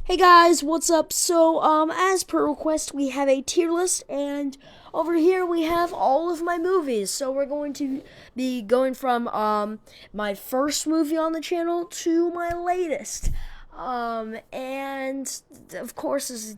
Hey guys, what's up? So, as per request, we have a tier list, and over here we have all of my movies. So we're going to be going from, my first movie on the channel to my latest. And of course,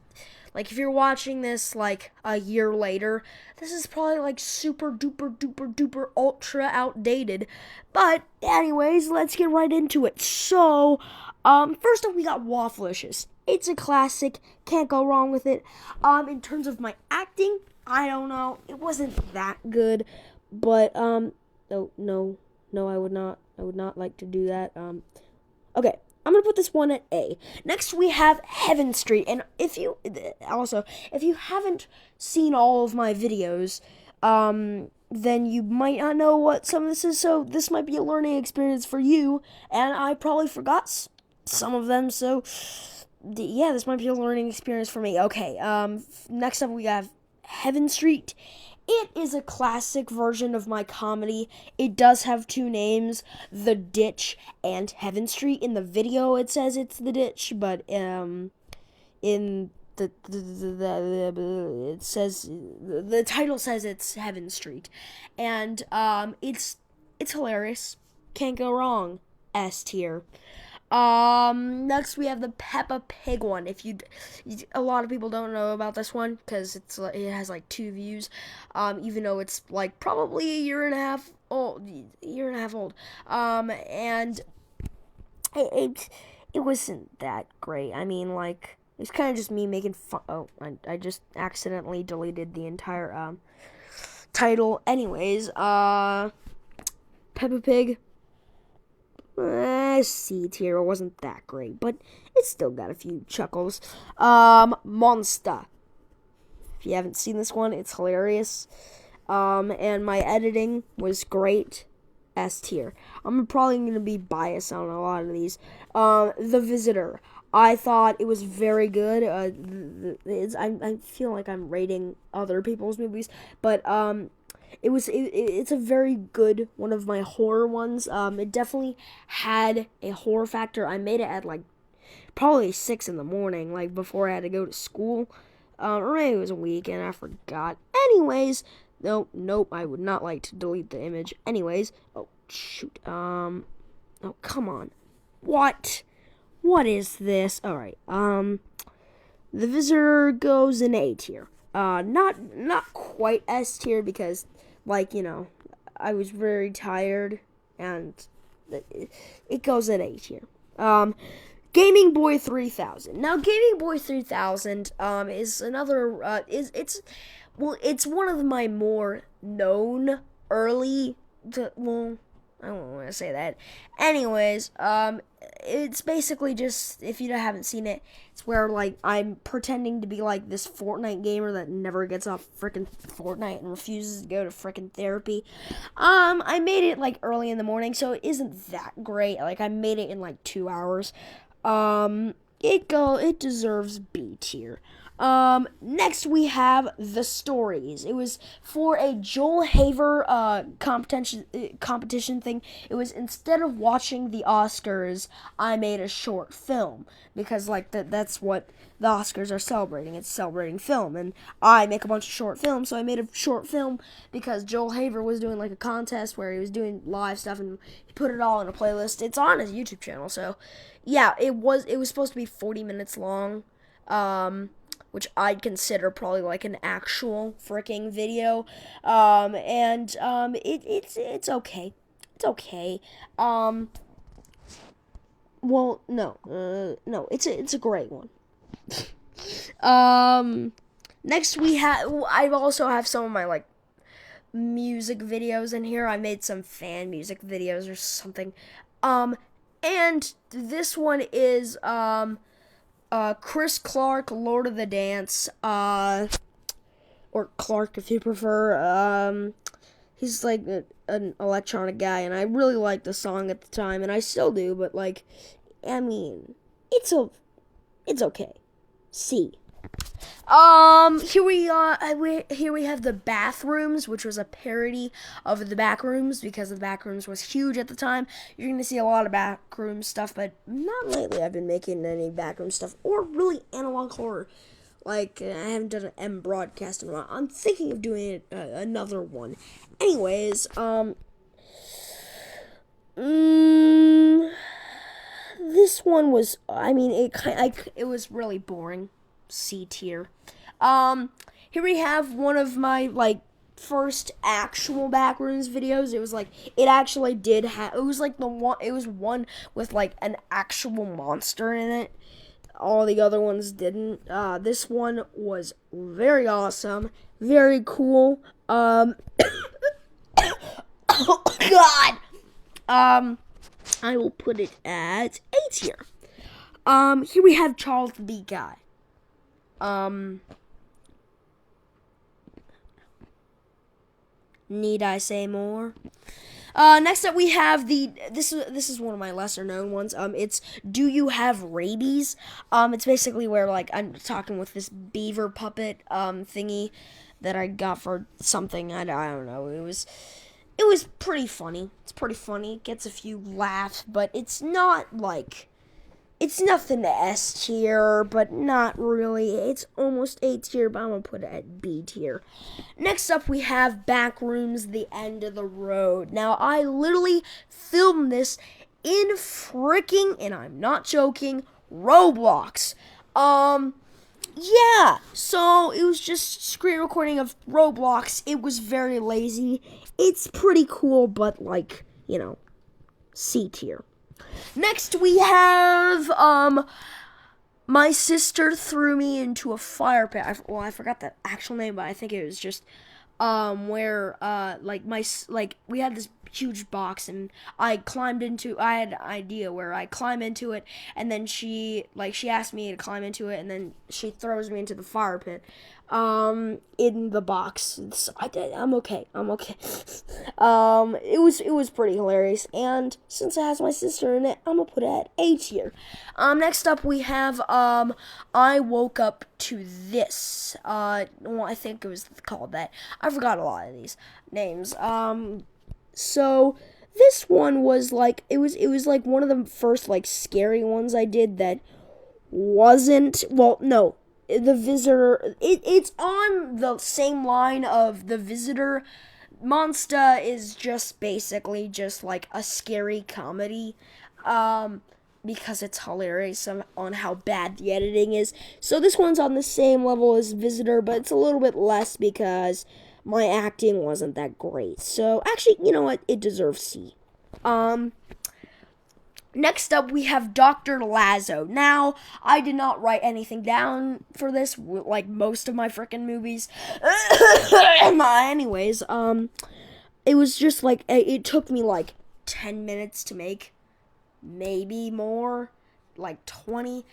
like, if you're watching this, like, a year later, this is probably, like, super duper duper duper ultra outdated. But, anyways, let's get right into it. So, first up, we got Wafflicious. It's a classic. Can't go wrong with it. In terms of my acting, I don't know. It wasn't that good, but no, I would not like to do that. Okay, I'm gonna put this one at A. Next, we have Heaven Street, and if you haven't seen all of my videos, then you might not know what some of this is. So this might be a learning experience for you, and I probably forgot some of them. So yeah, this might be a learning experience for me. Okay, next up we have Heaven Street. It is a classic version of my comedy. It does have two names, The Ditch and Heaven Street. In the video, it says it's The Ditch, but in it says the title says it's Heaven Street, and it's hilarious. Can't go wrong. S tier. Next we have the Peppa Pig one. A lot of people don't know about this one because it has like 2 views, even though it's like probably a year and a half old. And it wasn't that great. I mean, like, it's kind of just me making fun. Oh, I just accidentally deleted the entire title. Anyways, Peppa Pig. C tier. It wasn't that great, but it still got a few chuckles. Monster. If you haven't seen this one, it's hilarious. And my editing was great. S tier. I'm probably going to be biased on a lot of these. The Visitor. I thought it was very good. I feel like I'm rating other people's movies, but it's a very good one of my horror ones. It definitely had a horror factor. I made it at like probably 6 in the morning, like before I had to go to school. Or maybe it was a weekend, I forgot. Anyways, nope, I would not like to delete the image. Anyways, oh shoot. Oh, come on. What is this? Alright, The Visitor goes in A tier. Not quite S tier because, like, I was very tired, and it goes at A tier. Gaming Boy 3000. Now, Gaming Boy 3000 is another it's one of my more known early I don't want to say that. Anyways, it's basically just, if you haven't seen it, it's where, like, I'm pretending to be, like, this Fortnite gamer that never gets off frickin' Fortnite and refuses to go to frickin' therapy. I made it, like, early in the morning, so it isn't that great. Like, I made it in, like, 2 hours. It deserves B tier. Next we have The Stories. It was for a Joel Haver competition thing. It was, instead of watching the Oscars, I made a short film because, like, that's what the Oscars are celebrating. It's celebrating film, and I make a bunch of short films, so I made a short film because Joel Haver was doing, like, a contest where he was doing live stuff, and he put it all in a playlist. It's on his YouTube channel, so yeah, it was supposed to be 40 minutes long. Which I'd consider probably like an actual freaking video. It's okay. It's okay. Well, no, it's a great one. Next I also have some of my, like, music videos in here. I made some fan music videos or something. And this one is, Chris Clark, Lord of the Dance, or Clark if you prefer. He's like an electronic guy, and I really liked the song at the time, and I still do, but, like, I mean, it's okay. C. Here we have the bathrooms, which was a parody of the Backrooms because the Backrooms was huge at the time. You're gonna see a lot of Backroom stuff, but not lately. I've been making any Backroom stuff or really analog horror. Like I haven't done an M broadcast in a while. I'm thinking of doing another one. Anyways, this one was. I mean, it was really boring. C tier. Here we have one of my first actual Backrooms videos. It was it actually did have. It was the one. It was one with an actual monster in it. All the other ones didn't. This one was very awesome, very cool. Oh God. I will put it at 8 here. Here we have Charles the Bee Guy. Need I say more? Next up we have this is one of my lesser known ones. It's Do You Have Rabies? It's basically where I'm talking with this beaver puppet thingy that I got for something. I don't know. It was pretty funny. It's pretty funny. It gets a few laughs, but it's not it's nothing to S tier, but not really. It's almost A tier, but I'm going to put it at B tier. Next up, we have Backrooms, The End of the Road. Now, I literally filmed this in freaking, and I'm not joking, Roblox. Yeah, so it was just screen recording of Roblox. It was very lazy. It's pretty cool, but C tier. Next we have My Sister Threw Me Into a Fire Pit. I forgot the actual name, but I think it was just where we had this huge box and I had an idea where I climb into it and then she asked me to climb into it and then she throws me into the fire pit in the box. So I'm okay. It was pretty hilarious, and since it has my sister in it, I'm gonna put it at A tier. Next up we have I Woke Up to This. I think it was called that. I forgot a lot of these names. So this one was it was one of the first scary ones I did that wasn't, well, no, The Visitor. It's on the same line of The Visitor. Monster is just basically just a scary comedy, because it's hilarious on how bad the editing is. So this one's on the same level as Visitor, but it's a little bit less because my acting wasn't that great. So actually, you know what? It deserves C. Next up, we have Dr. Lazo. Now, I did not write anything down for this, like most of my frickin' movies. Anyways, it was just it took me 10 minutes to make. Maybe more. 20.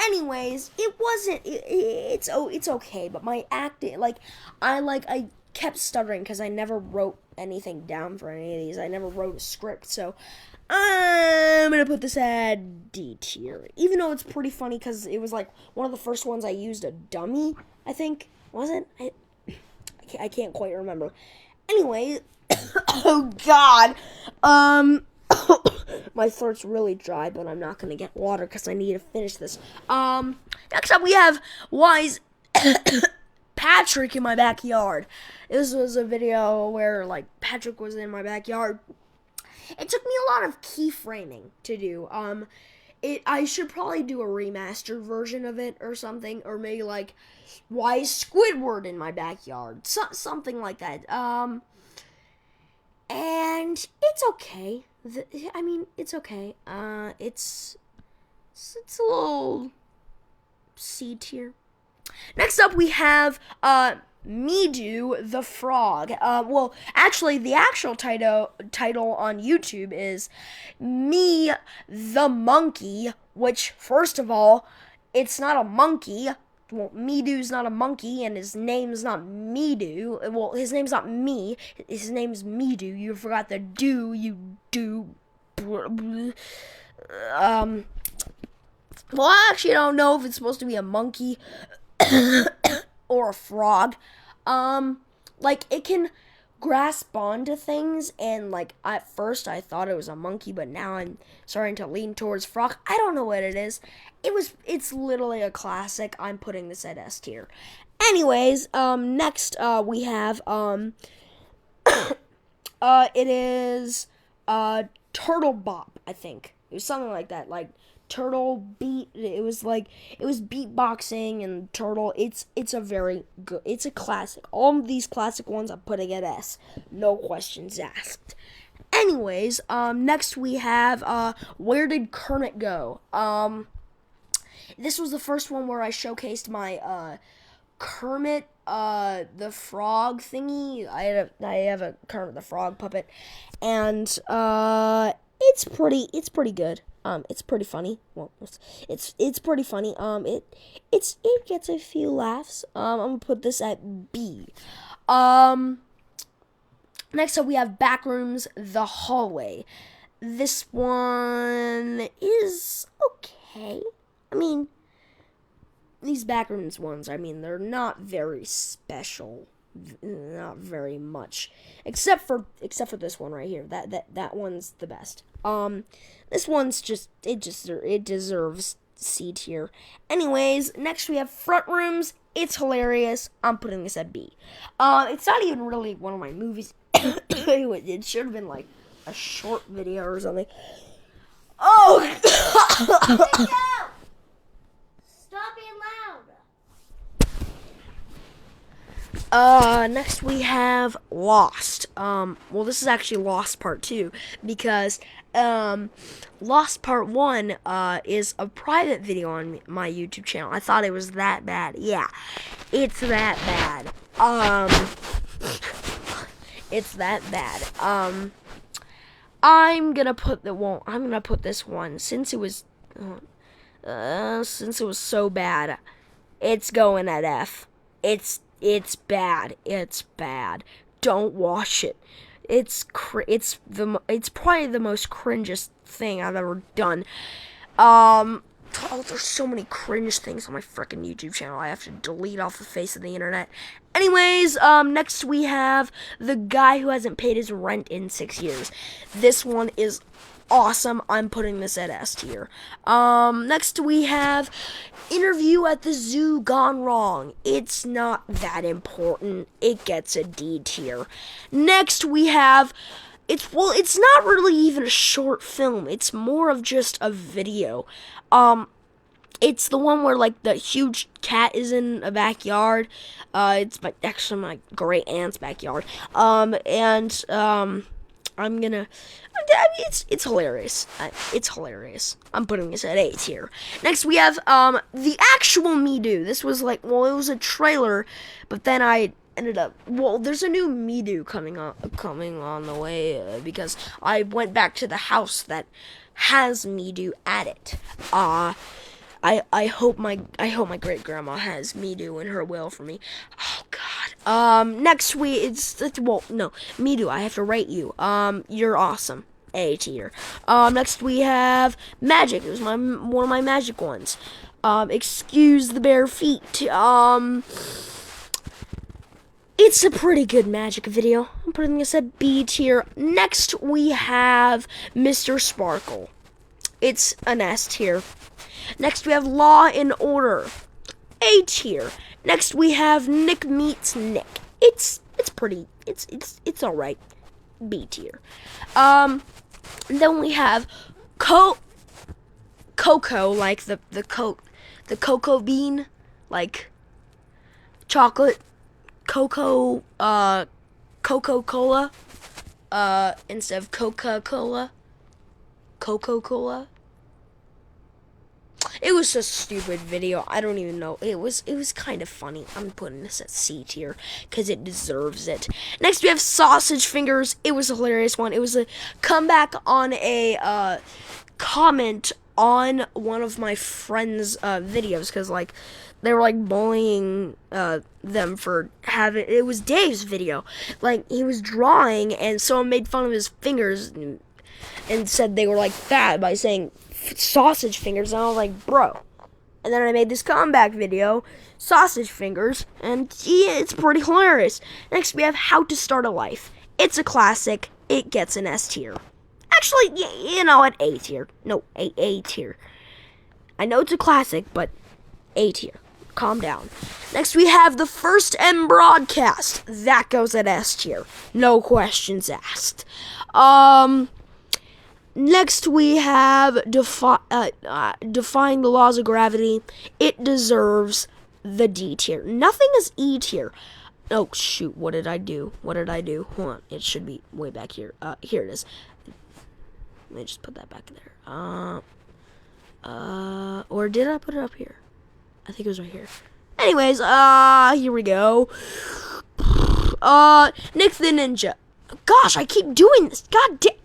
Anyways, it wasn't, it's okay, but my acting, I kept stuttering because I never wrote anything down for any of these. I never wrote a script, so I'm gonna put this at D tier. Even though it's pretty funny because it was one of the first ones I used a dummy, I think. Was it? I can't quite remember. Anyway, oh god. My throat's really dry, but I'm not gonna get water because I need to finish this. Next up we have Wise Patrick in my backyard. This was a video where Patrick was in my backyard. It took me a lot of keyframing to do. I should probably do a remastered version of it or something, or maybe why is Squidward in my backyard? Something like that. And it's okay. It's okay. It's a little C tier. Next up, we have Medu the Frog. Well, actually, the actual title on YouTube is Me the Monkey, which, first of all, it's not a monkey. Well, Medu's not a monkey, and his name's not Medu. Well, his name's not me. His name's Medu. You forgot the do, you do. Well, I actually don't know if it's supposed to be a monkey or a frog. Like it can grasp onto things, and like at first I thought it was a monkey, but now I'm starting to lean towards frog. I don't know what it is. It's literally a classic. I'm putting this at S tier. Anyways, next we have it is Turtle Bop, I think. It was something like that, like Turtle Beat. It was beatboxing and Turtle. It's a very good. It's a classic. All of these classic ones I'm putting at S. No questions asked. Anyways, next we have Where Did Kermit Go? This was the first one where I showcased my Kermit the Frog thingy. I have a Kermit the Frog puppet, and it's pretty good. It's pretty funny. Well, it's pretty funny. It gets a few laughs. I'm gonna put this at B. Next up we have Backrooms the Hallway. This one is okay. I mean, these Backrooms ones, I mean, they're not very special, not very much, except for this one right here. That one's the best. This one's it deserves C tier. Anyways, next we have Front Rooms. It's hilarious. I'm putting this at B. It's not even really one of my movies. It should have been like a short video or something. Oh. Next we have Lost. Well, this is actually Lost Part 2, because, Lost Part 1, is a private video on my YouTube channel. I thought it was that bad. Yeah, it's that bad. It's that bad. I'm gonna put this one, since it was so bad, it's going at F. It's bad. It's bad. Don't watch it. It's probably the most cringiest thing I've ever done. There's so many cringe things on my freaking YouTube channel. I have to delete off the face of the internet. Anyways, next we have The Guy Who Hasn't Paid His Rent in 6 Years. This one is awesome. I'm putting this at S tier. Next we have Interview at the Zoo Gone Wrong. It's not that important. It gets a D tier. Next we have it's not really even a short film. It's more of just a video. It's the one where like the huge cat is in a backyard. It's actually my great aunt's backyard. It's hilarious. It's hilarious. I'm putting this at A tier. Next we have The Actual Me Do. This was it was a trailer, but then I ended up, there's a new Me Do coming on the way, because I went back to the house that has Me Do at it. I hope my great grandma has Me Do in her will for me. Oh God. Next Me Do. I have to rate you. You're awesome. A tier. Next we have Magic. It was one of my Magic ones. Excuse the bare feet. It's a pretty good Magic video. I'm putting this at B tier. Next we have Mr. Sparkle. It's an S tier. Next we have Law and Order. A tier. Next we have Nick Meets Nick. It's alright. B tier. Then we have Cocoa, like the cocoa bean, like chocolate cocoa, Coca-Cola, instead of Coca-Cola. Coca-Cola. It was a stupid video. I don't even know. It was kind of funny. I'm putting this at C tier because it deserves it. Next we have Sausage Fingers. It was a hilarious one. It was a comeback on a comment on one of my friends' videos, because they were bullying them for having, it was Dave's video. He was drawing and someone made fun of his fingers and said they were fat by saying sausage fingers, and I was like, bro, And then I made this comeback video, Sausage Fingers, and yeah, it's pretty hilarious. Next, we have How to Start a Life. It's a classic. It gets an S tier. Actually, you know, an A tier. No, A tier. I know it's a classic, but A tier. Calm down. Next, we have the First M broadcast. That goes at S tier. No questions asked. Next, we have Defying the Laws of Gravity. It deserves the D tier. Nothing is E tier. Oh, shoot. What did I do? Hold on. It should be way back here. Here it is. Let me just put that back there. Or did I put it up here? I think it was right here. Anyways, here we go. Nick the Ninja. Gosh, I keep doing this. God damn.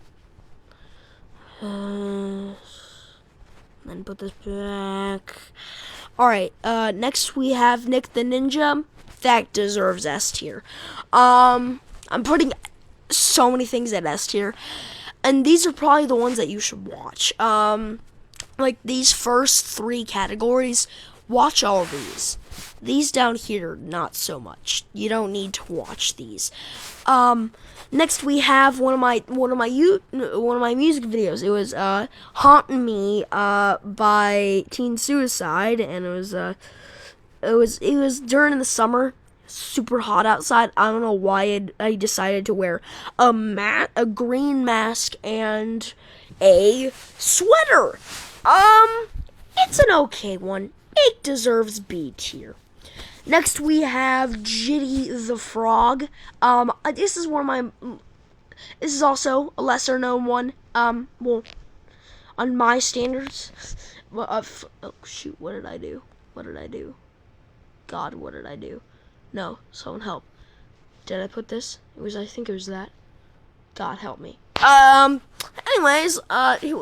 Then put this back. Alright, next we have Nick the Ninja. That deserves S tier. I'm putting so many things at S tier. And these are probably the ones that you should watch. Like these first 3 categories, watch all of these. These down here, not so much. You don't need to watch these. Next we have one of my music videos. It was "Hauntin' Me" by Teen Suicide, and it was during the summer. Super hot outside. I don't know why I decided to wear a green mask and a sweater. It's an okay one. It deserves B tier. Next we have Jitty the Frog. This is also a lesser known one. Well, on my standards. Oh shoot, what did I do? God, what did I do? No, someone help. Did I put this? I think it was that. God help me. Anyways,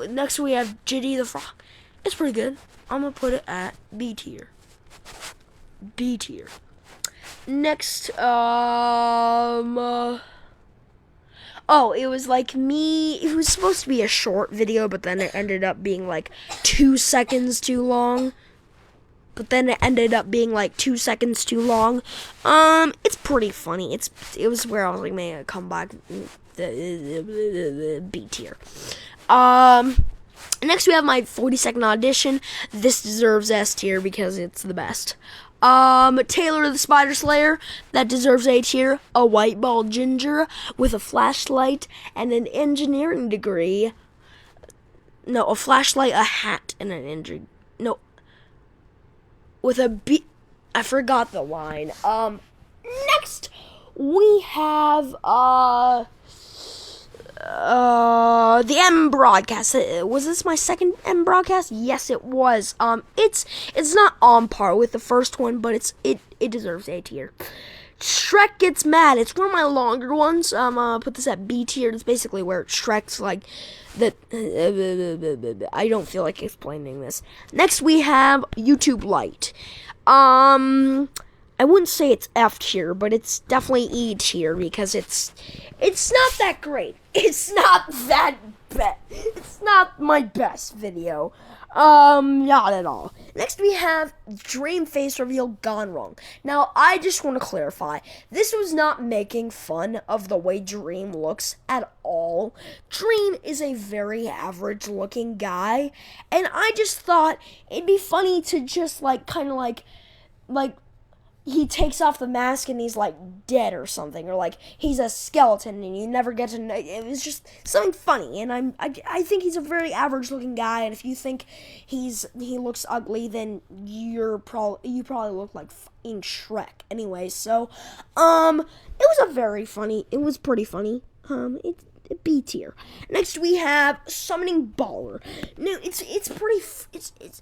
next we have Jitty the Frog. It's pretty good. I'm gonna put it at B tier. Next, it was like me. It was supposed to be a short video, but then it ended up being like 2 seconds too long. It's pretty funny. It was where I was like, man, come back. B tier. Next we have my 40-second audition. This deserves S tier because it's the best. Taylor the Spider Slayer, that deserves A tier. A white ball ginger with a flashlight and an engineering degree. No, a flashlight, a hat, and an engineering. No, with a B. I forgot the line. Next we have the M broadcast. Was this my second M broadcast? Yes, it was. It's not on par with the first one, but it deserves A tier. Shrek Gets Mad. It's one of my longer ones. Put this at B tier. It's basically where Shrek's like the. I don't feel like explaining this. Next we have YouTube Lite. I wouldn't say it's F tier, but it's definitely E tier because it's not that great. It's not that bad. It's not my best video. Not at all. Next we have Dream Face Reveal Gone Wrong. Now, I just want to clarify. This was not making fun of the way Dream looks at all. Dream is a very average looking guy, and I just thought it'd be funny to just kind of he takes off the mask and he's like dead or something, or like he's a skeleton and you never get to know. It was just something funny, and I think he's a very average looking guy, and if you think he looks ugly, then you probably look like fucking Shrek. Anyway, so it was pretty funny. It's B tier. Next we have Summoning Baller. No,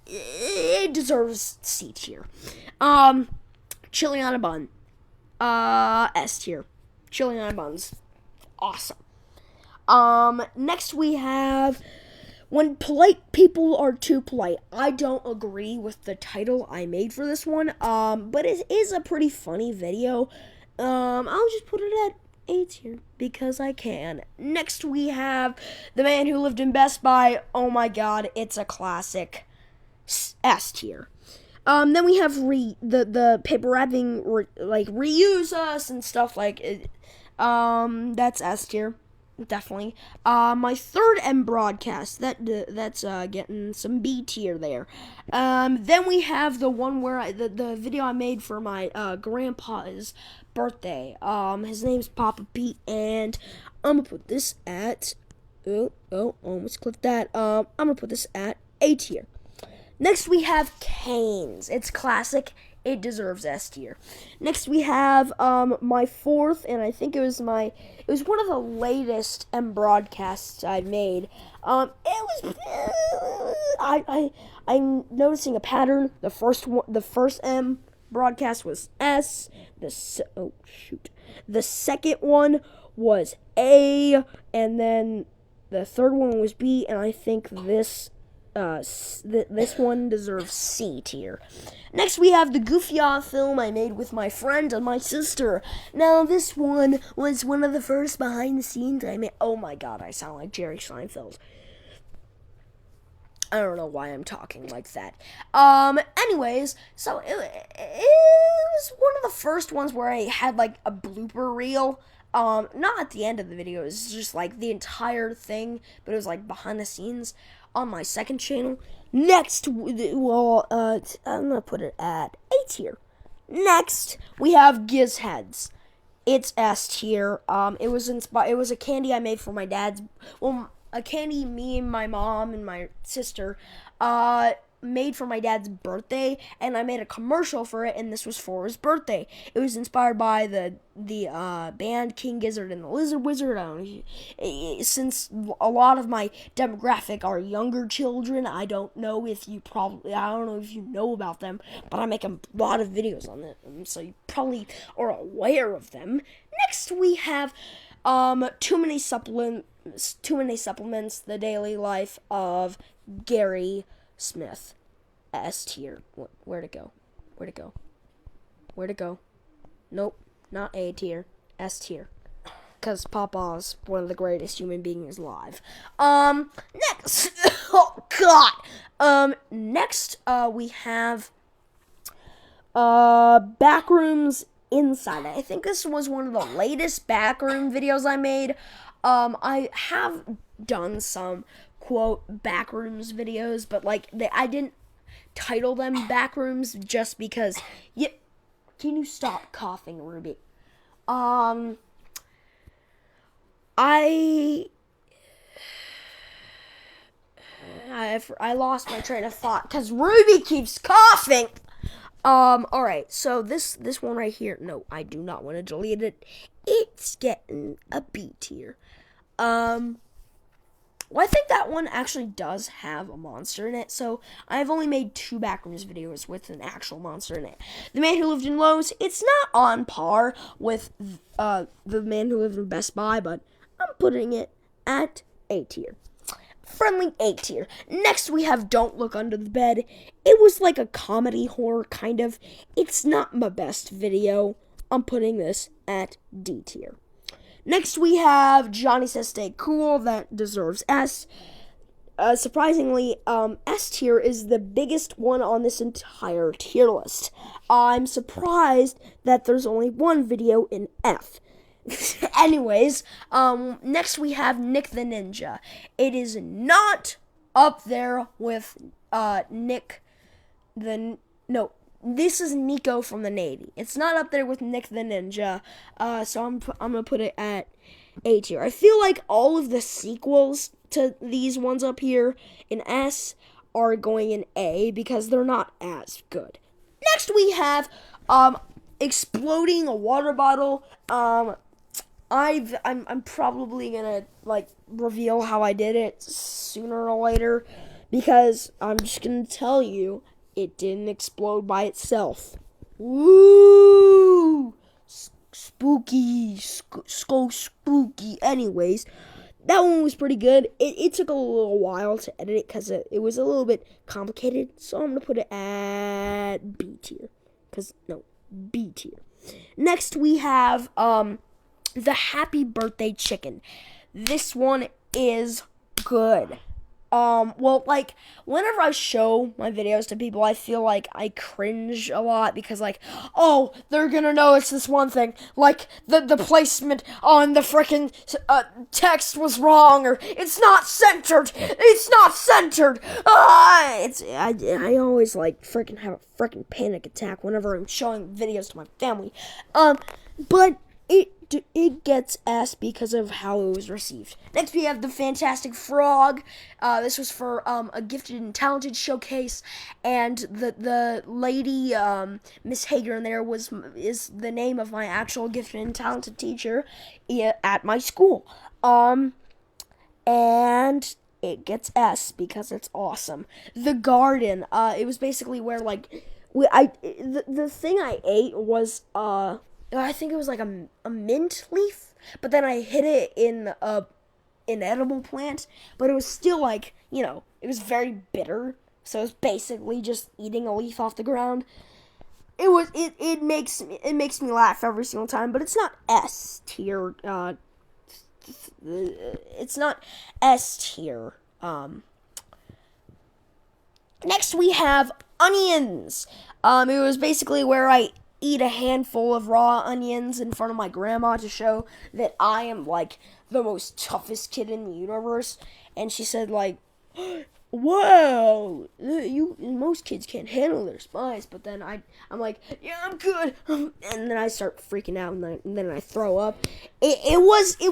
it deserves C tier. Chili on a Bun. S tier. Chili on a Bun's awesome. Next we have When Polite People Are Too Polite. I don't agree with the title I made for this one, but it is a pretty funny video. I'll just put it at A tier because I can. Next we have The Man Who Lived in Best Buy. Oh my god, it's a classic. S tier. Then we have the paper wrapping reuse us and stuff like it. That's S tier, definitely. My third M broadcast that's getting some B tier there. Then we have the one where the video I made for my grandpa's birthday. His name's Papa Pete, and I'm gonna put this at almost clipped that. I'm gonna put this at A tier. Next we have Canes. It's classic. It deserves S tier. Next we have my fourth, and I think it was one of the latest M broadcasts I made. I'm noticing a pattern. The first M broadcast was S. The second one was A, and then the third one was B, and I think this one deserves C tier. Next, we have the Goofy Off film I made with my friend and my sister. Now, this one was one of the first behind the scenes I made. Oh my god, I sound like Jerry Seinfeld. I don't know why I'm talking like that. Anyways, so it was one of the first ones where I had like a blooper reel. Not at the end of the video, it was just like the entire thing, but it was like behind the scenes on my second channel. Next, I'm gonna put it at A tier. Next, we have Giz Heads. It's S tier. It was a candy I made for my dad's. Well, a candy me and my mom and my sister made for my dad's birthday, and I made a commercial for it, and this was for his birthday. It was inspired by the band King Gizzard and the Lizard Wizard. Since a lot of my demographic are younger children, I don't know if you know about them, but I make a lot of videos on them, so you probably are aware of them. Next, we have Too Many Supplements, The Daily Life of Gary Smith. S tier. Where'd it go? Nope, not A tier. S tier. Because Papa's one of the greatest human beings alive. Next. Oh, God. Next, we have Backrooms Inside. I think this was one of the latest backroom videos I made. I have done some quote backrooms videos, but I didn't title them backrooms just because. Can you stop coughing, Ruby? I lost my train of thought because Ruby keeps coughing. Alright, so this one right here, no, I do not want to delete it. It's getting a B tier. Well, I think that one actually does have a monster in it, so I've only made 2 Backrooms videos with an actual monster in it. The Man Who Lived in Lowe's, it's not on par with The Man Who Lived in Best Buy, but I'm putting it at A tier. Friendly A tier. Next, we have Don't Look Under the Bed. It was like a comedy horror, kind of. It's not my best video. I'm putting this at D tier. Next, we have Johnny Says Stay Cool. That deserves S. Surprisingly, S tier is the biggest one on this entire tier list. I'm surprised that there's only one video in F. Anyways, next we have Nick the Ninja. It is not up there with this is Nico from the Navy. It's not up there with Nick the Ninja, so I'm gonna put it at A tier. I feel like all of the sequels to these ones up here in S are going in A because they're not as good. Next we have exploding a water bottle. I'm probably gonna reveal how I did it sooner or later because I'm just gonna tell you it didn't explode by itself. Woo! Spooky, so spooky. Anyways, that one was pretty good. It took a little while to edit it because it was a little bit complicated. So I'm gonna put it at B tier. B tier. Next we have the Happy Birthday Chicken. This one is good. Well, like, whenever I show my videos to people, I feel like I cringe a lot because, like, oh, they're gonna notice this one thing, like, the placement on the frickin' text was wrong, or it's not centered, I always, like, frickin' have a frickin' panic attack whenever I'm showing videos to my family, but it gets asked because of how it was received. Next, we have the Fantastic Frog. This was for a gifted and talented showcase, and the lady Miss Hager in there is the name of my actual gifted and talented teacher at my school. And it gets S because it's awesome. The garden. It was basically where the thing I ate was I think it was like a mint leaf, but then I hid it in a inedible plant, but it was still like, it was very bitter. So it was basically just eating a leaf off the ground. It makes me laugh every single time, but it's not S tier. It's not S tier. Next we have onions. It was basically where I eat a handful of raw onions in front of my grandma to show that I am like the most toughest kid in the universe. And she said like, "Wow, most kids can't handle their spice." But then I'm like, "Yeah, I'm good," and then I start freaking out, and then I throw up. It was a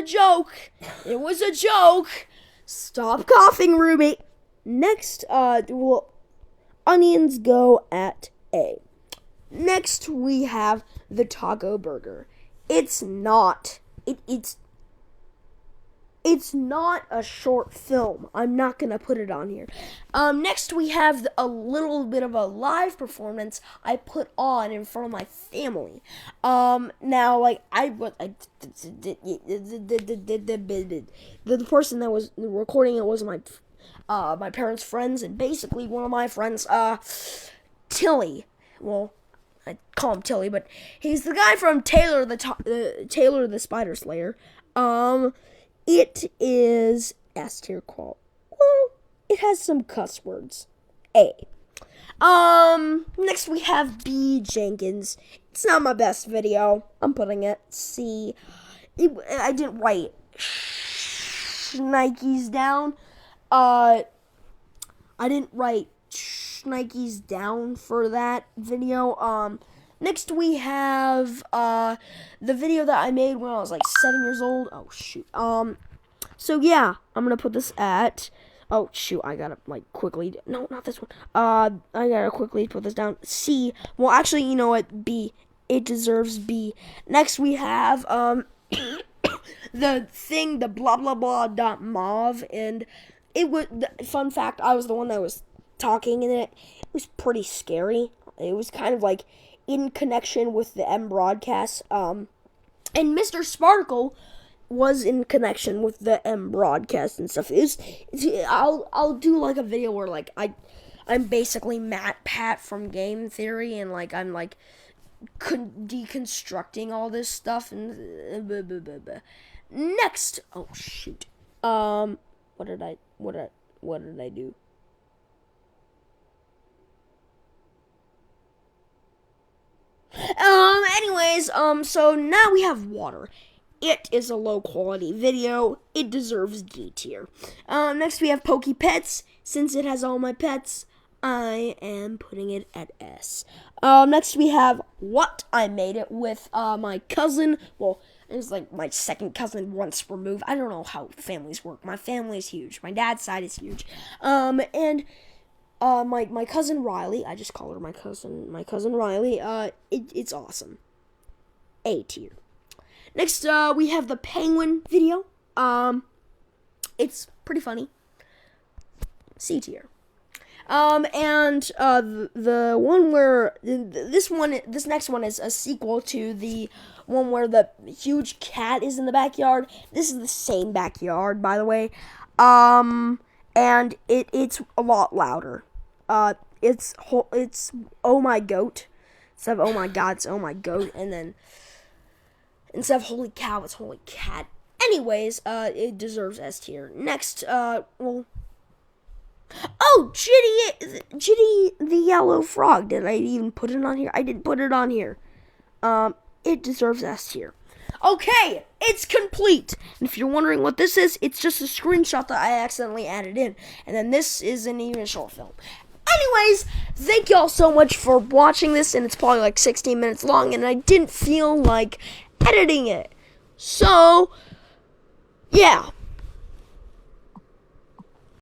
joke. It was a joke. Stop coughing, Ruby. Next, onions go at A. Next, we have the taco burger. It's not a short film. I'm not gonna put it on here. Next, we have a little bit of a live performance I put on in front of my family. Now, like the person that was recording it was my parents' friends, and basically one of my friends, Tilly. Well, I call him Tilly, but he's the guy from Taylor the Spider Slayer. It is S tier qual. Well, it has some cuss words. A. Next we have B. Jenkins. It's not my best video. I'm putting it C. I didn't write Nikes down. I didn't write Nikes down for that video. Next we have the video that I made when I was like 7 years old. Oh shoot. So yeah, I'm gonna put this at. Oh shoot, I gotta quickly. No, not this one. I gotta quickly put this down. C. Well, actually, you know what? B. It deserves B. Next we have the thing, the blah blah blah dot mauve, and it was. Fun fact: I was the one that was talking in it. It was pretty scary. It was kind of like in connection with the M broadcast. And Mr. Sparkle was in connection with the M broadcast and stuff. I'll do like a video where like I'm basically Matt Pat from Game Theory, and like I'm like deconstructing all this stuff and next. Oh shoot. What did I do? Anyways, so now we have water. It is a low quality video. It deserves D tier. Next we have Pokey Pets. Since it has all my pets, I am putting it at S. Next we have What I Made It with my cousin. Well, it's like my second cousin once removed. I don't know how families work. My family is huge. My dad's side is huge. And my cousin Riley, I just call her my cousin Riley, it's awesome. A tier. Next, we have the penguin video. It's pretty funny. C tier. And the one where this next one is a sequel to the one where the huge cat is in the backyard. This is the same backyard, by the way. And it's a lot louder. It's oh my goat. Instead of oh my god, it's oh my goat, and then instead of holy cow, it's holy cat. Anyways, it deserves S tier. Next, well, oh, Jitty the yellow frog. Did I even put it on here? I didn't put it on here. It deserves S tier. Okay, it's complete. And if you're wondering what this is, it's just a screenshot that I accidentally added in. And then this is an even short film. Anyways, thank y'all so much for watching this, and it's probably like 16 minutes long, and I didn't feel like editing it. So, yeah.